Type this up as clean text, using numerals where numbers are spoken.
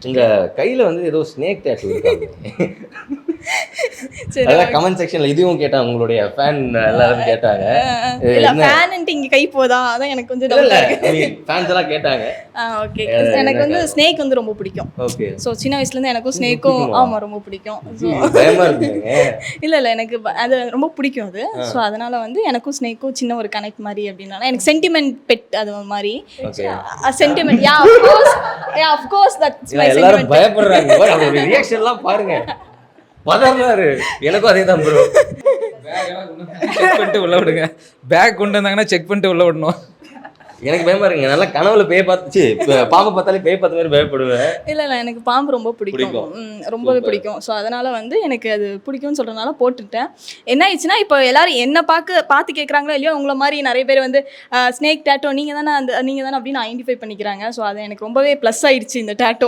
உங்க கையில வந்து ஏதோ ஸ்னேக் டேட்டூ இருக்காங்க. சரி. அதான் கமெண்ட் செக்ஷன்ல இதுவும் கேட்டாங்க. உங்களுடைய ஃபேன் எல்லாரும் கேட்டாங்க. இல்ல என்ன ஃபேன்ன்ட்டு இங்க கை போதா? அதான் எனக்கு கொஞ்சம் இல்ல டவுட்டா இருக்கு. ஃபேன்ஸ் எல்லாம் கேட்டாங்க. ஓகே. எனக்கு வந்து ஸ்னேக் வந்து ரொம்ப பிடிக்கும். ஓகே. ஸோ சின்ன வயசுலேருந்து எனக்கும் ஸ்னேக்கும் ஆமா ரொம்ப பிடிக்கும். ஸோ பயமா இருக்குங்க. இல்ல எனக்கு அது ரொம்ப பிடிக்கும் அது. ஸோ அதனால வந்து எனக்கும் ஸ்னேக்கும் சின்ன ஒரு கனெக்ட் மாதிரி அப்படின்னால எனக்கு சென்டிமெண்ட் பெட் அது மாதிரி. Okay. Sentiment of course that's my எல்லாரும் சென்டிமெண்ட். பயப்படுறாங்க. அவரோட ரியாக்ஷன்லாம் பாருங்க. பதறாரு. எனக்கும் அதே தான் ப்ரோ. செக் பண்ணிட்டு உள்ள விடுங்க. பேக் கொண்டு வந்தாங்கன்னா செக் பண்ணிட்டு உள்ள விடணும். எனக்கு பயமா இருக்குங்க. நல்லா கனவுல பேய் பார்த்துச்சு. பாம்பை பார்த்தாலே பேய் பார்த்த மாதிரி பயப்படுவேன். இல்ல எனக்கு பாம்பு ரொம்ப பிடிக்கும். ரொம்பவே பிடிக்கும். ஸோ அதனால வந்து எனக்கு அது பிடிக்கும்னு சொல்றதுனால போட்டுட்டேன். என்ன ஆயிடுச்சுன்னா இப்போ எல்லாரும் என்ன பார்த்து கேட்குறாங்களோ இல்லையோ உங்களை மாதிரி நிறைய பேர் வந்து ஸ்னேக் டேட்டோ நீங்கள் தானே அப்படின்னு ஐடென்டிஃபை பண்ணிக்கிறாங்க. ஸோ அது எனக்கு ரொம்பவே ப்ளஸ் ஆயிடுச்சு இந்த டேட்டோ.